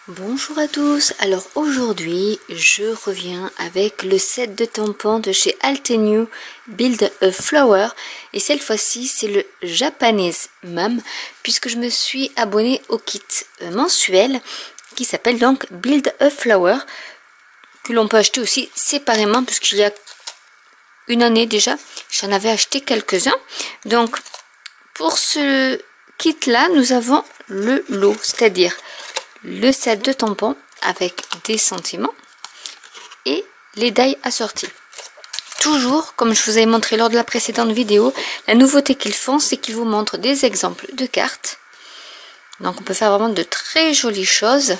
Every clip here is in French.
Bonjour à tous, alors aujourd'hui je reviens avec le set de tampons de chez Altenew Build a Flower et cette fois-ci c'est le Japanese Mom puisque je me suis abonnée au kit mensuel qui s'appelle donc Build a Flower que l'on peut acheter aussi séparément puisqu'il y a une année déjà j'en avais acheté quelques-uns. Donc pour ce kit là nous avons le lot, c'est-à-dire le set de tampons avec des sentiments et les die assortis. Toujours, comme je vous avais montré lors de la précédente vidéo, la nouveauté qu'ils font, c'est qu'ils vous montrent des exemples de cartes. Donc on peut faire vraiment de très jolies choses.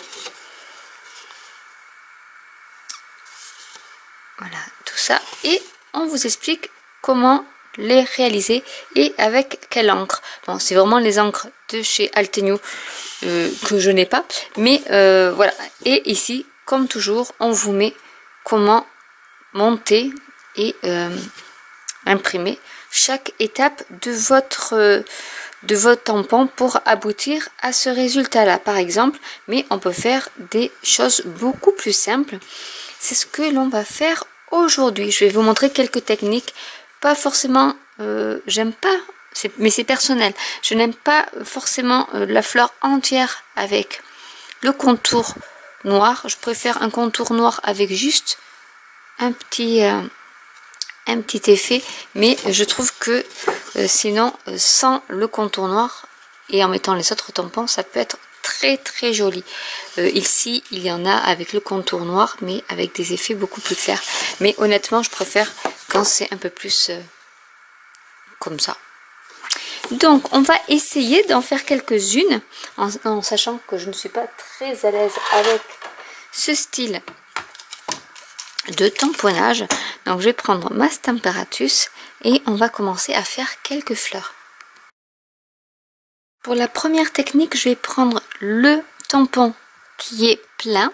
Voilà, tout ça. Et on vous explique comment les réaliser et avec quelle encre. Bon, c'est vraiment les encres de chez Altenew que je n'ai pas, mais voilà. Et ici, comme toujours, on vous met comment monter et imprimer chaque étape de votre tampon pour aboutir à ce résultat là, par exemple. Mais on peut faire des choses beaucoup plus simples. C'est ce que l'on va faire aujourd'hui. Je vais vous montrer quelques techniques. Pas forcément, j'aime pas, mais c'est personnel. Je n'aime pas forcément la fleur entière avec le contour noir. Je préfère un contour noir avec juste un petit effet. Mais je trouve que sinon, sans le contour noir et en mettant les autres tampons, ça peut être très joli. Ici il y en a avec le contour noir mais avec des effets beaucoup plus clairs, mais honnêtement je préfère quand c'est un peu plus comme ça. Donc on va essayer d'en faire quelques-unes en sachant que je ne suis pas très à l'aise avec ce style de tamponnage. Donc je vais prendre ma Stamparatus et on va commencer à faire quelques fleurs. Pour la première technique, je vais prendre le tampon qui est plein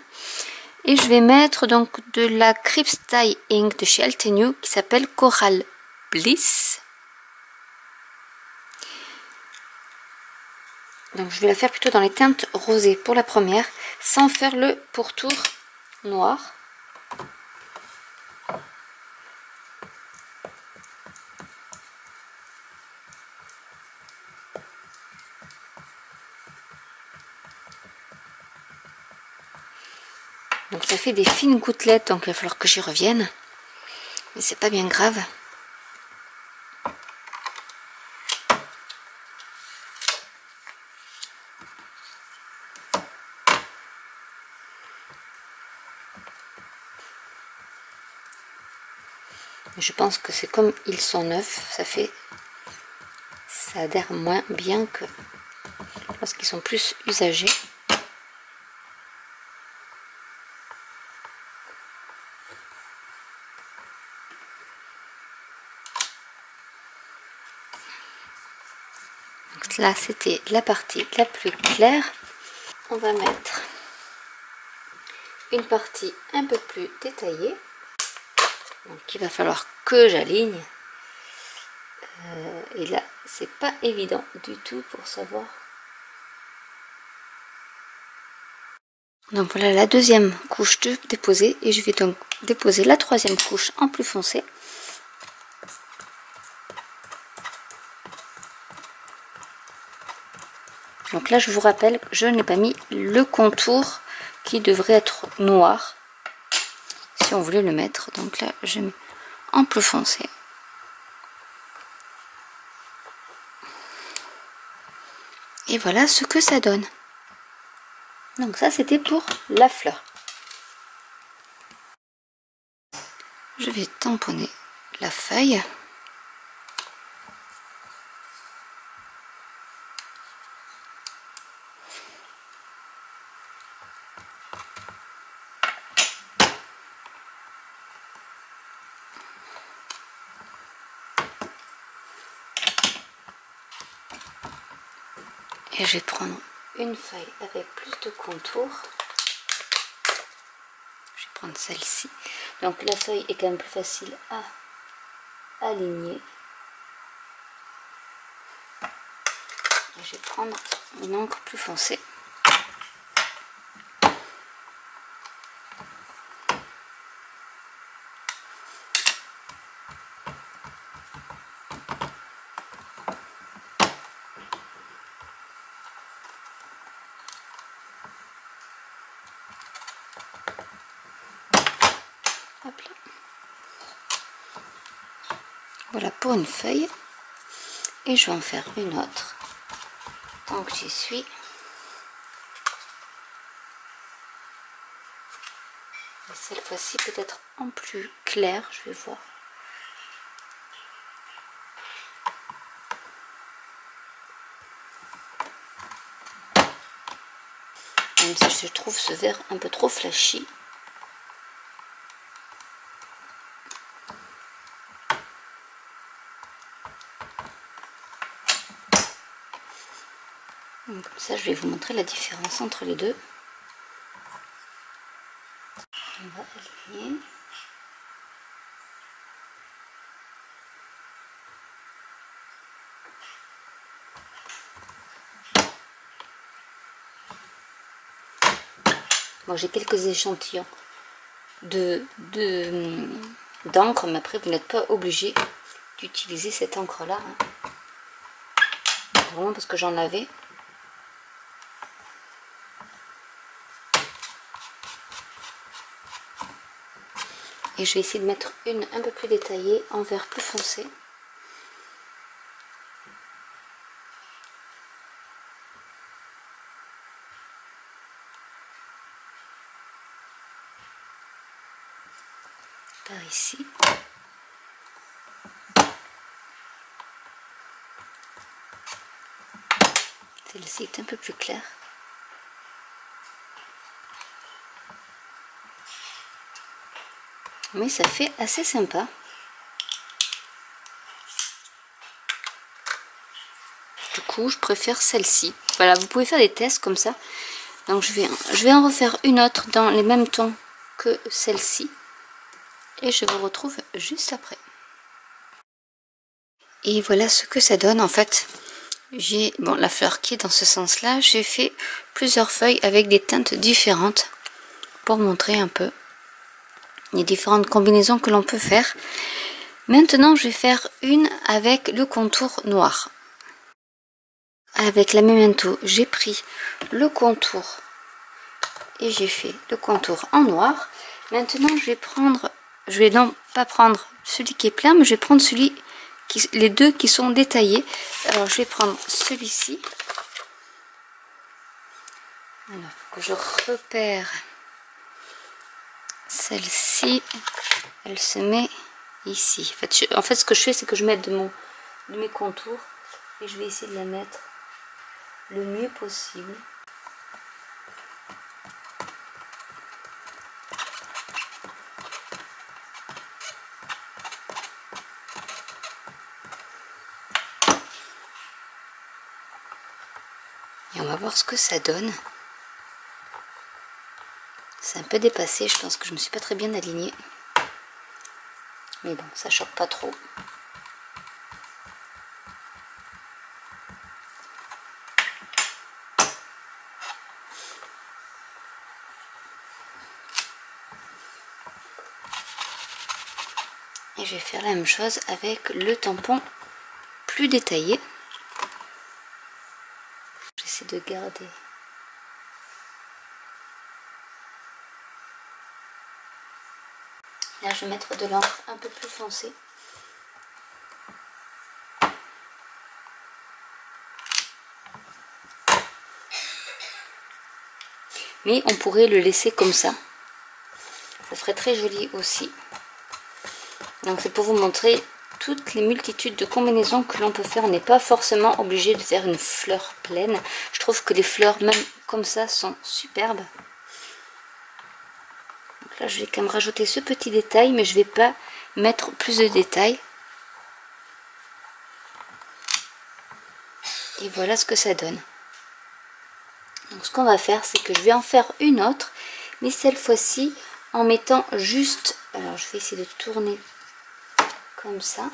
et je vais mettre donc de la Crisp Dye Ink de chez Altenew qui s'appelle Coral Bliss. Donc je vais la faire plutôt dans les teintes rosées pour la première, sans faire le pourtour noir. Donc ça fait des fines gouttelettes, donc il va falloir que j'y revienne. Mais c'est pas bien grave. Je pense que c'est comme ils sont neufs, ça adhère moins bien que parce qu'ils sont plus usagés. Donc là c'était la partie la plus claire. On va mettre une partie un peu plus détaillée. Donc il va falloir que j'aligne. Et là c'est pas évident du tout pour savoir. Donc voilà la deuxième couche de déposer et je vais donc déposer la troisième couche en plus foncé. Donc là je vous rappelle que je n'ai pas mis le contour qui devrait être noir si on voulait le mettre. Donc là je mets en plus foncé. Et voilà ce que ça donne. Donc ça c'était pour la fleur. Je vais tamponner la feuille. Et je vais prendre une feuille avec plus de contour. Je vais prendre celle-ci. Donc la feuille est quand même plus facile à aligner. Et je vais prendre une encre plus foncée. Hop là. Voilà pour une feuille. Et je vais en faire une autre. Tant que j'y suis. Et cette fois-ci peut-être en plus clair, je vais voir. Même si je trouve ce vert un peu trop flashy. Donc, comme ça, je vais vous montrer la différence entre les deux. On va aligner. Moi, j'ai quelques échantillons d'encre, mais après, vous n'êtes pas obligé d'utiliser cette encre-là. Hein. Vraiment parce que j'en avais. Et je vais essayer de mettre une un peu plus détaillée en vert plus foncé. Par ici. Celle-ci est un peu plus claire. Mais ça fait assez sympa. Du coup, je préfère celle-ci. Voilà, vous pouvez faire des tests comme ça. Donc je vais en refaire une autre dans les mêmes tons que celle-ci. Et je vous retrouve juste après. Et voilà ce que ça donne en fait. J'ai la fleur qui est dans ce sens-là. J'ai fait plusieurs feuilles avec des teintes différentes pour montrer un peu les différentes combinaisons que l'on peut faire. Maintenant, je vais faire une avec le contour noir. Avec la Memento, j'ai pris le contour et j'ai fait le contour en noir. Maintenant, je vais non pas prendre celui qui est plein, mais je vais prendre les deux qui sont détaillés. Alors, je vais prendre celui-ci. Alors, il faut que je repère celle-ci. Elle se met ici. En fait, ce que je fais, c'est que je mets de mes contours et je vais essayer de la mettre le mieux possible. Et on va voir ce que ça donne. C'est un peu dépassé, je pense que je me suis pas très bien alignée. Mais bon, ça choque pas trop. Et je vais faire la même chose avec le tampon plus détaillé. J'essaie de garder. Là, je vais mettre de l'encre un peu plus foncée. Mais on pourrait le laisser comme ça. Ça ferait très joli aussi. Donc c'est pour vous montrer toutes les multitudes de combinaisons que l'on peut faire. On n'est pas forcément obligé de faire une fleur pleine. Je trouve que les fleurs, même comme ça, sont superbes. Donc là, je vais quand même rajouter ce petit détail, mais je ne vais pas mettre plus de détails. Et voilà ce que ça donne. Donc ce qu'on va faire, c'est que je vais en faire une autre, mais cette fois-ci en mettant juste... Alors je vais essayer de tourner comme ça.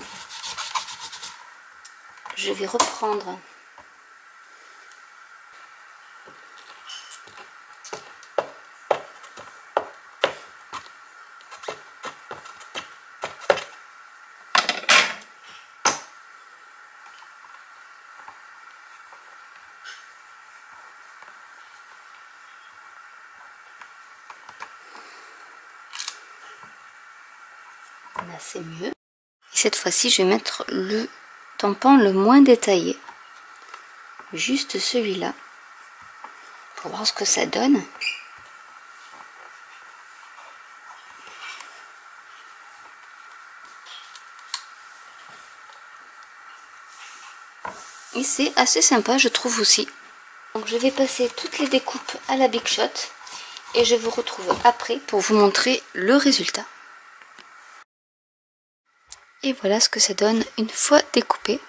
Je vais reprendre Là c'est mieux. Et cette fois-ci, je vais mettre le tampon le moins détaillé. Juste celui-là. Pour voir ce que ça donne. Et c'est assez sympa, je trouve aussi. Donc je vais passer toutes les découpes à la Big Shot. Et je vous retrouve après pour vous montrer le résultat. Et voilà ce que ça donne une fois découpé.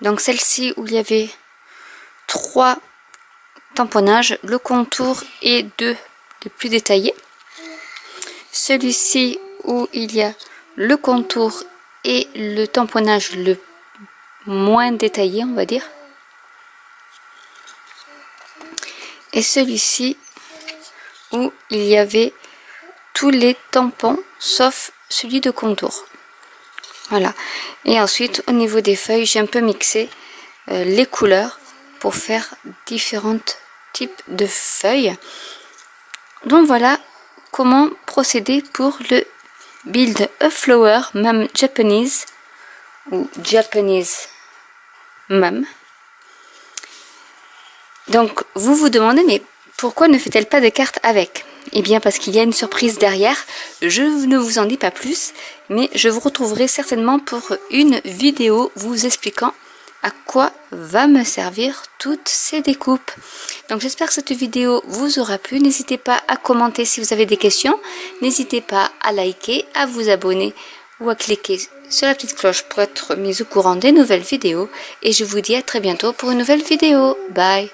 Donc celle-ci où il y avait 3 tamponnages, le contour et 2 les plus détaillés. Celui-ci où il y a le contour et le tamponnage le moins détaillé, on va dire. Et celui-ci où il y avait tous les tampons sauf celui de contour. Voilà. Et ensuite au niveau des feuilles, j'ai un peu mixé les couleurs pour faire différents types de feuilles. Donc voilà comment procéder pour le Build a Flower Mum Japanese ou Japanese Mum. Donc vous vous demandez, mais pourquoi ne fait-elle pas de cartes avec? Eh bien parce qu'il y a une surprise derrière. Je ne vous en dis pas plus, mais je vous retrouverai certainement pour une vidéo vous expliquant à quoi va me servir toutes ces découpes. Donc j'espère que cette vidéo vous aura plu. N'hésitez pas à commenter si vous avez des questions. N'hésitez pas à liker, à vous abonner ou à cliquer sur la petite cloche pour être mis au courant des nouvelles vidéos. Et je vous dis à très bientôt pour une nouvelle vidéo. Bye!